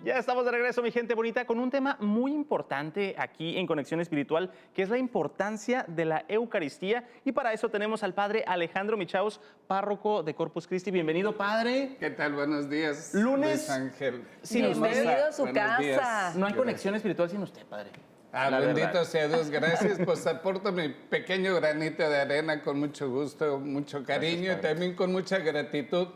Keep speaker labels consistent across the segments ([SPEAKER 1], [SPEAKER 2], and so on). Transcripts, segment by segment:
[SPEAKER 1] Ya estamos de regreso, mi gente bonita, con un tema muy importante aquí en Conexión Espiritual, que es la importancia de la Eucaristía. Y para eso tenemos al padre Alejandro Michaus, párroco de Corpus Christi. Bienvenido, padre.
[SPEAKER 2] ¿Qué tal? Buenos días,
[SPEAKER 1] Lunes
[SPEAKER 2] Luis Ángel.
[SPEAKER 1] sin usted.
[SPEAKER 3] Bienvenido a su
[SPEAKER 2] Buenos
[SPEAKER 3] casa.
[SPEAKER 2] días.
[SPEAKER 1] No hay Conexión Espiritual sin usted, padre. La
[SPEAKER 2] Bendito
[SPEAKER 1] verdad.
[SPEAKER 2] sea Dios, gracias. Pues aporto mi pequeño granito de arena con mucho gusto, mucho cariño y también con mucha gratitud.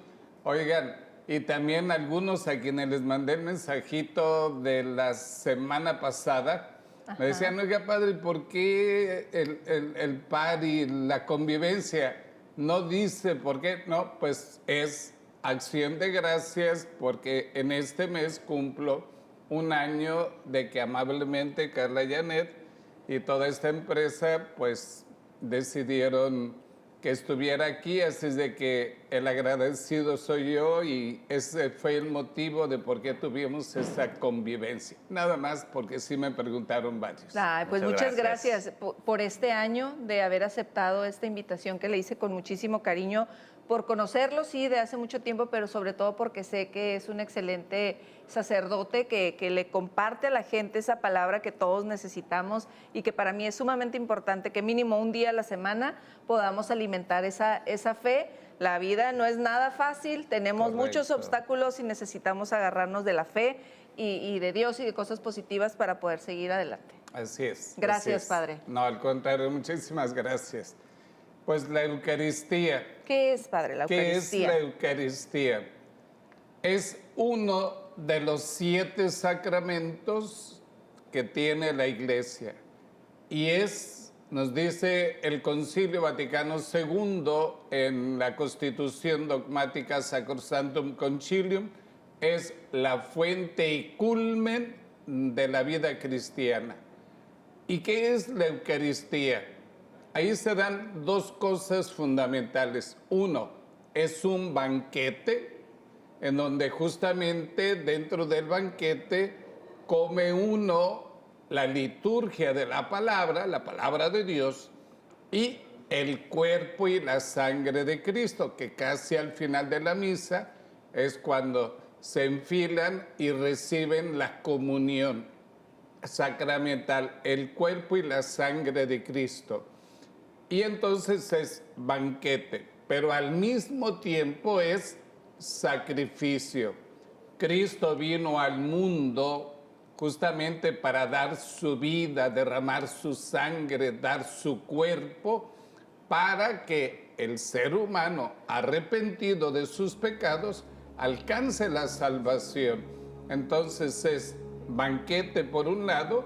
[SPEAKER 2] Oigan, y también algunos a quienes les mandé el mensajito de la semana pasada, me decían, oiga, padre, ¿por qué el party, la convivencia? No dice por qué. No, pues es acción de gracias porque en este mes cumplo un año de que amablemente Carla Janet y toda esta empresa pues decidieron que estuviera aquí, así es de que el agradecido soy yo y ese fue el motivo de por qué tuvimos esa convivencia. Nada más porque sí me preguntaron varios.
[SPEAKER 3] Ay, pues
[SPEAKER 1] Muchas
[SPEAKER 3] muchas
[SPEAKER 1] gracias.
[SPEAKER 3] gracias por este año de haber aceptado esta invitación que le hice con muchísimo cariño, por conocerlo, sí, de hace mucho tiempo, pero sobre todo porque sé que es un excelente sacerdote que le comparte a la gente esa palabra que todos necesitamos y que para mí es sumamente importante que mínimo un día a la semana podamos alimentar esa fe. La vida no es nada fácil, tenemos muchos obstáculos y necesitamos agarrarnos de la fe y de Dios y de cosas positivas para poder seguir adelante.
[SPEAKER 2] Así es.
[SPEAKER 3] Gracias,
[SPEAKER 2] así es.
[SPEAKER 3] padre.
[SPEAKER 2] No, al contrario, muchísimas gracias. Pues la Eucaristía.
[SPEAKER 3] ¿Qué es, padre, la
[SPEAKER 2] ¿Qué es
[SPEAKER 3] Eucaristía?
[SPEAKER 2] la Eucaristía? Es uno de los 7 sacramentos que tiene la Iglesia. Y es, nos dice el Concilio Vaticano II en la Constitución Dogmática Sacrosanctum Concilium, es la fuente y culmen de la vida cristiana. ¿Y qué es la Eucaristía? Ahí se dan 2 cosas fundamentales. Uno, es un banquete en donde justamente dentro del banquete come uno la liturgia de la palabra de Dios, y el cuerpo y la sangre de Cristo, que casi al final de la misa es cuando se enfilan y reciben la comunión sacramental, el cuerpo y la sangre de Cristo. Y entonces es banquete, pero al mismo tiempo es sacrificio. Cristo vino al mundo justamente para dar su vida, derramar su sangre, dar su cuerpo, para que el ser humano arrepentido de sus pecados alcance la salvación. Entonces es banquete por un lado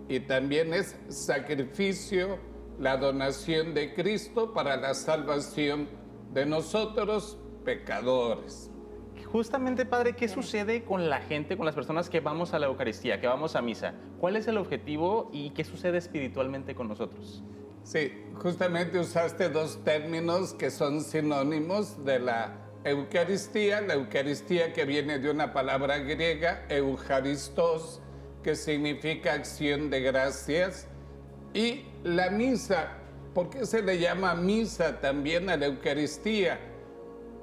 [SPEAKER 2] y también es sacrificio, la donación de Cristo para la salvación de nosotros pecadores.
[SPEAKER 1] Justamente, padre, ¿qué sucede con la gente, con las personas que vamos a la Eucaristía, que vamos a misa? ¿Cuál es el objetivo y qué sucede espiritualmente con nosotros?
[SPEAKER 2] Sí, justamente usaste 2 términos que son sinónimos de la Eucaristía que viene de una palabra griega, eucharistos, que significa acción de gracias, y la misa. ¿Por qué se le llama misa también a la Eucaristía?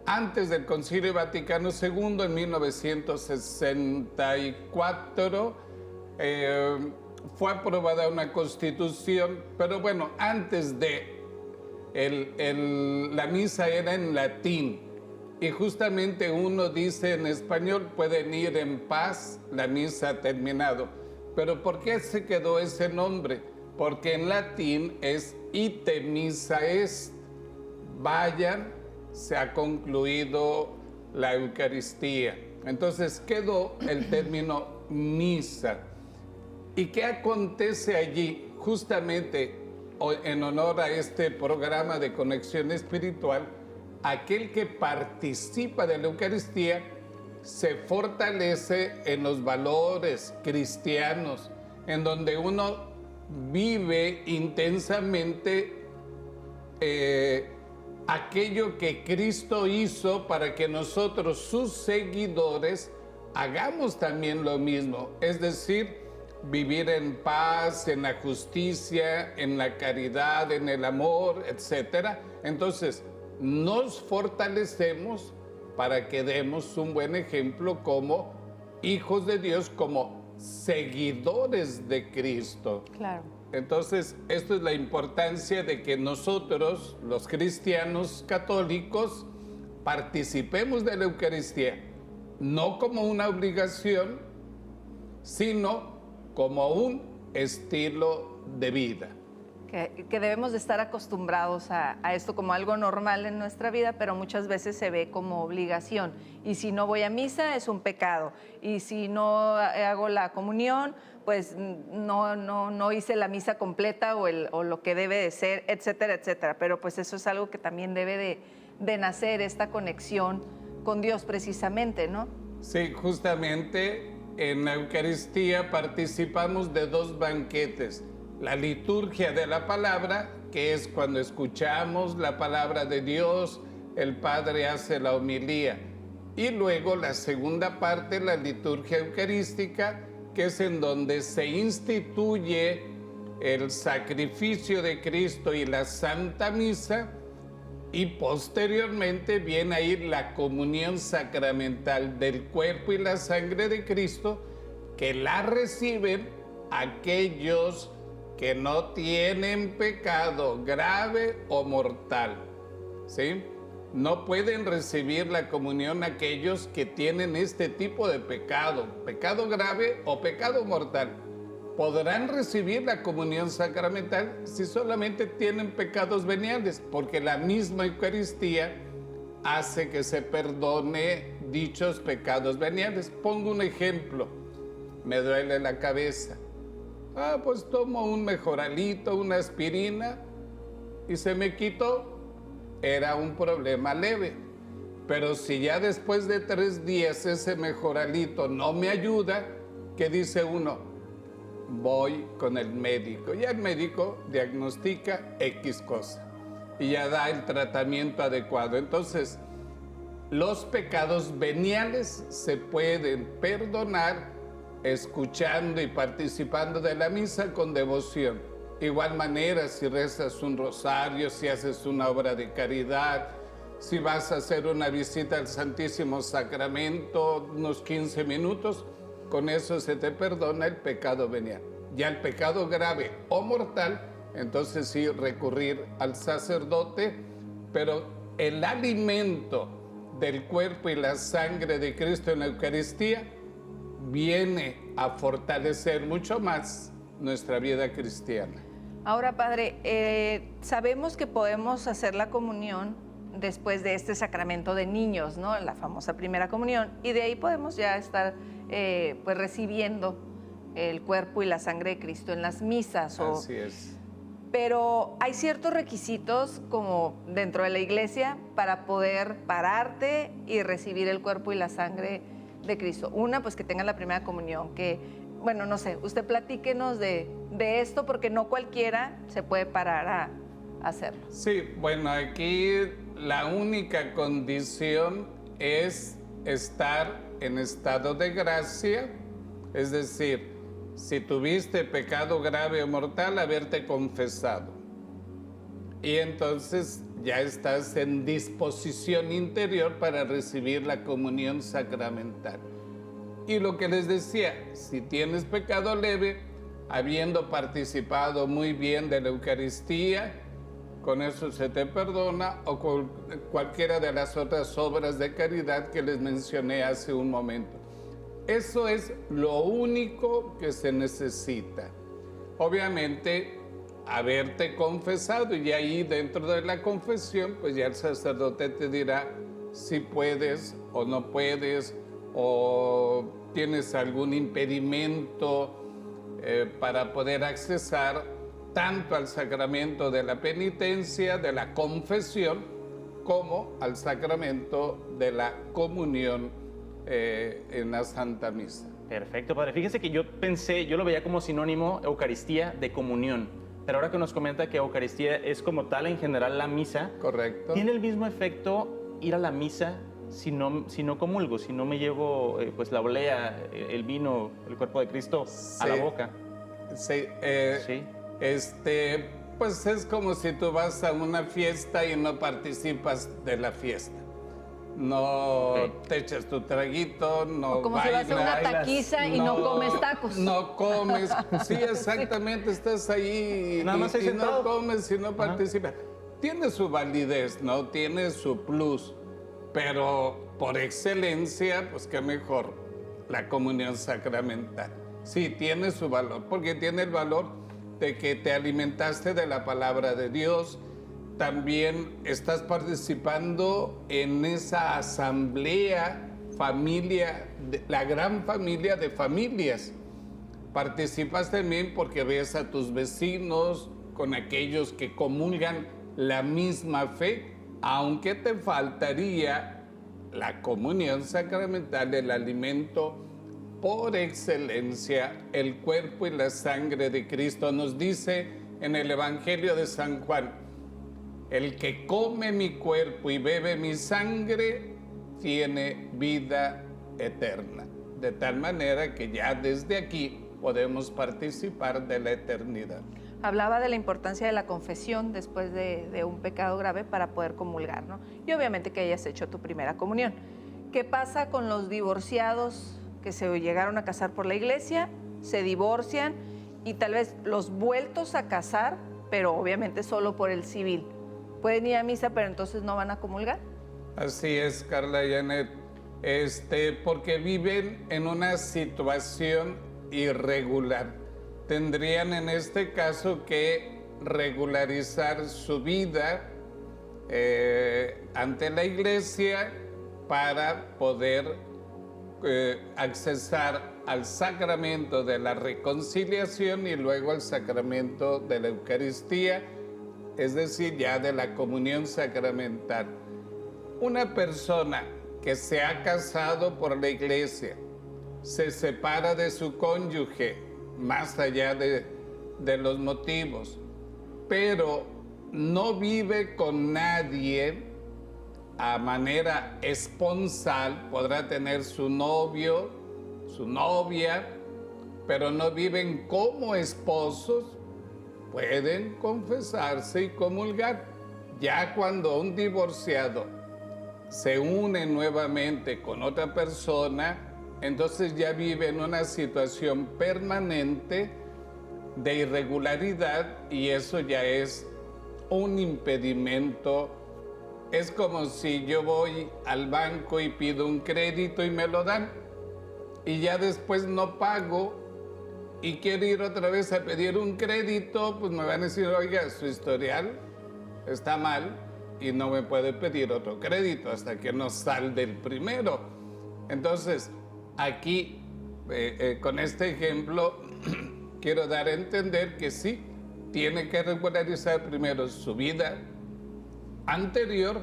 [SPEAKER 2] Antes del Concilio Vaticano II, en 1964, fue aprobada una constitución, pero bueno, antes de la misa era en latín, y justamente uno dice en español, pueden ir en paz, la misa ha terminado. Pero ¿por qué se quedó ese nombre? Porque en latín es ite missa est, vayan, se ha concluido la Eucaristía. Entonces quedó el término misa. ¿Y qué acontece allí? Justamente en honor a este programa de Conexión Espiritual, aquel que participa de la Eucaristía se fortalece en los valores cristianos, en donde uno vive intensamente aquello que Cristo hizo para que nosotros, sus seguidores, hagamos también lo mismo. Es decir, vivir en paz, en la justicia, en la caridad, en el amor, etc. Entonces, nos fortalecemos para que demos un buen ejemplo como hijos de Dios, como seguidores de Cristo.
[SPEAKER 3] Claro.
[SPEAKER 2] Entonces, esto es la importancia de que nosotros, los cristianos católicos, participemos de la Eucaristía, no como una obligación, sino como un estilo de vida.
[SPEAKER 3] Que debemos de estar acostumbrados a esto como algo normal en nuestra vida, pero muchas veces se ve como obligación. Y si no voy a misa, es un pecado. Y si no hago la comunión, pues no hice la misa completa o lo que debe de ser, etcétera, etcétera. Pero pues eso es algo que también debe de nacer, esta conexión con Dios precisamente, ¿no?
[SPEAKER 2] Sí, justamente en la Eucaristía participamos de dos banquetes. La liturgia de la palabra, que es cuando escuchamos la palabra de Dios, el Padre hace la homilía. Y luego la segunda parte, la liturgia eucarística, que es en donde se instituye el sacrificio de Cristo y la Santa Misa, y posteriormente viene ahí la comunión sacramental del cuerpo y la sangre de Cristo, que la reciben aquellos que no tienen pecado grave o mortal, ¿sí? No pueden recibir la comunión aquellos que tienen este tipo de pecado, pecado grave o pecado mortal. Podrán recibir la comunión sacramental si solamente tienen pecados veniales, porque la misma Eucaristía hace que se perdone dichos pecados veniales. Pongo un ejemplo: me duele la cabeza. Pues tomo un mejoralito, una aspirina y se me quitó. Era un problema leve. Pero si ya después de 3 días ese mejoralito no me ayuda, ¿qué dice uno? Voy con el médico. Ya el médico diagnostica X cosa y ya da el tratamiento adecuado. Entonces, los pecados veniales se pueden perdonar escuchando y participando de la misa con devoción. Igual manera, si rezas un rosario, si haces una obra de caridad, si vas a hacer una visita al Santísimo Sacramento, unos 15 minutos, con eso se te perdona el pecado venial. Ya el pecado grave o mortal, entonces sí recurrir al sacerdote, pero el alimento del cuerpo y la sangre de Cristo en la Eucaristía viene a fortalecer mucho más nuestra vida cristiana.
[SPEAKER 3] Ahora, Padre, sabemos que podemos hacer la comunión después de este sacramento de niños, ¿no? La famosa primera comunión, y de ahí podemos ya estar pues recibiendo el cuerpo y la sangre de Cristo en las misas.
[SPEAKER 2] Así es.
[SPEAKER 3] Pero hay ciertos requisitos como dentro de la iglesia para poder pararte y recibir el cuerpo y la sangre de Cristo. Una, pues que tengan la primera comunión, que, bueno, no sé, usted platíquenos de esto, porque no cualquiera se puede parar a hacerlo.
[SPEAKER 2] Sí, bueno, aquí la única condición es estar en estado de gracia, es decir, si tuviste pecado grave o mortal, haberte confesado. Y entonces ya estás en disposición interior para recibir la comunión sacramental. Y lo que les decía, si tienes pecado leve, habiendo participado muy bien de la Eucaristía, con eso se te perdona, o con cualquiera de las otras obras de caridad que les mencioné hace un momento. Eso es lo único que se necesita. Obviamente, haberte confesado, y ahí dentro de la confesión, pues ya el sacerdote te dirá si puedes o no puedes, o tienes algún impedimento para poder accesar tanto al sacramento de la penitencia, de la confesión, como al sacramento de la comunión en la Santa Misa.
[SPEAKER 1] Perfecto, Padre. Fíjese que yo lo veía como sinónimo Eucaristía de comunión. Pero ahora que nos comenta que Eucaristía es como tal en general la misa.
[SPEAKER 2] Correcto.
[SPEAKER 1] ¿Tiene el mismo efecto ir a la misa si no comulgo, si no me llevo pues la oblea, el vino, el cuerpo de Cristo a la boca?
[SPEAKER 2] Sí.
[SPEAKER 1] Sí.
[SPEAKER 2] Pues es como si tú vas a una fiesta y no participas de la fiesta. no te echas tu traguito, no
[SPEAKER 3] O como si vas a una
[SPEAKER 2] bailas,
[SPEAKER 3] taquiza y no comes tacos.
[SPEAKER 2] No comes, sí, exactamente, estás ahí
[SPEAKER 1] Nada más ahí
[SPEAKER 2] y no
[SPEAKER 1] sentado.
[SPEAKER 2] comes y no participas. Tiene su validez, ¿no? Tiene su plus, pero por excelencia, pues qué mejor, la comunión sacramental. Sí, tiene su valor, porque tiene el valor de que te alimentaste de la palabra de Dios, también estás participando en esa asamblea, familia, la gran familia de familias. Participas también porque ves a tus vecinos con aquellos que comulgan la misma fe, aunque te faltaría la comunión sacramental, el alimento por excelencia, el cuerpo y la sangre de Cristo. Nos dice en el Evangelio de San Juan: el que come mi cuerpo y bebe mi sangre tiene vida eterna. De tal manera que ya desde aquí podemos participar de la eternidad.
[SPEAKER 3] Hablaba de la importancia de la confesión después de un pecado grave para poder comulgar, ¿no? Y obviamente que hayas hecho tu primera comunión. ¿Qué pasa con los divorciados que se llegaron a casar por la iglesia, se divorcian y tal vez los vueltos a casar, pero obviamente solo por el civil? Pueden ir a misa, pero entonces no van a comulgar.
[SPEAKER 2] Así es, Carla Janet, porque viven en una situación irregular. Tendrían en este caso que regularizar su vida ante la iglesia para poder accesar al sacramento de la reconciliación y luego al sacramento de la Eucaristía, es decir, ya de la comunión sacramental. Una persona que se ha casado por la iglesia, se separa de su cónyuge, más allá de los motivos, pero no vive con nadie a manera esponsal, podrá tener su novio, su novia, pero no viven como esposos, pueden confesarse y comulgar. Ya cuando un divorciado se une nuevamente con otra persona, entonces ya vive en una situación permanente de irregularidad y eso ya es un impedimento. Es como si yo voy al banco y pido un crédito y me lo dan y ya después no pago y quiero ir otra vez a pedir un crédito, pues me van a decir: oiga, su historial está mal y no me puede pedir otro crédito hasta que no salde el primero. Entonces, aquí, con este ejemplo, quiero dar a entender que sí, tiene que regularizar primero su vida anterior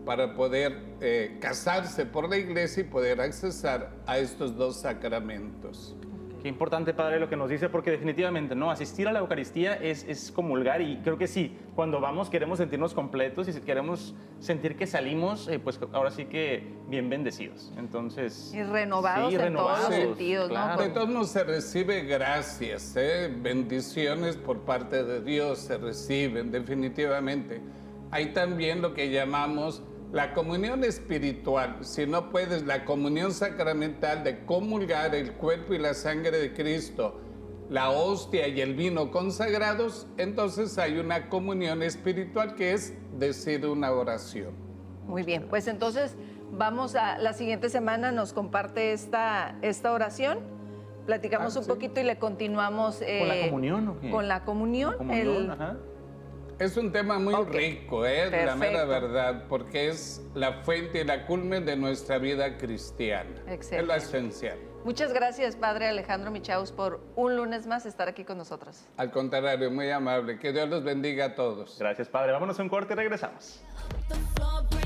[SPEAKER 2] para poder casarse por la iglesia y poder accesar a estos dos sacramentos.
[SPEAKER 1] Qué importante, padre, lo que nos dice, porque definitivamente, ¿no? Asistir a la Eucaristía es comulgar y creo que sí, cuando vamos queremos sentirnos completos y si queremos sentir que salimos, pues ahora sí que bien bendecidos. Entonces...
[SPEAKER 3] Y renovados
[SPEAKER 1] sí,
[SPEAKER 3] en todos los sentidos,
[SPEAKER 1] claro.
[SPEAKER 3] ¿no?
[SPEAKER 2] De todos modos se recibe gracias, bendiciones por parte de Dios se reciben definitivamente. Hay también lo que llamamos la comunión espiritual. Si no puedes la comunión sacramental de comulgar el cuerpo y la sangre de Cristo, la hostia y el vino consagrados, entonces hay una comunión espiritual que es decir una oración.
[SPEAKER 3] Muy bien, pues entonces vamos a la siguiente semana, nos comparte esta oración, platicamos un
[SPEAKER 2] sí.
[SPEAKER 3] poquito y le continuamos.
[SPEAKER 1] ¿Con la comunión o qué?
[SPEAKER 3] Con la comunión.
[SPEAKER 1] La comunión, ajá.
[SPEAKER 2] Es un tema muy rico, la mera
[SPEAKER 3] Perfecto.
[SPEAKER 2] verdad, porque es la fuente y la culmen de nuestra vida cristiana.
[SPEAKER 3] Excelente.
[SPEAKER 2] Es lo esencial.
[SPEAKER 3] Muchas gracias, padre Alejandro Michaus, por un lunes más estar aquí con nosotros.
[SPEAKER 2] Al contrario, muy amable. Que Dios los bendiga a todos.
[SPEAKER 1] Gracias, padre. Vámonos a un corte y regresamos.
[SPEAKER 4] The floor.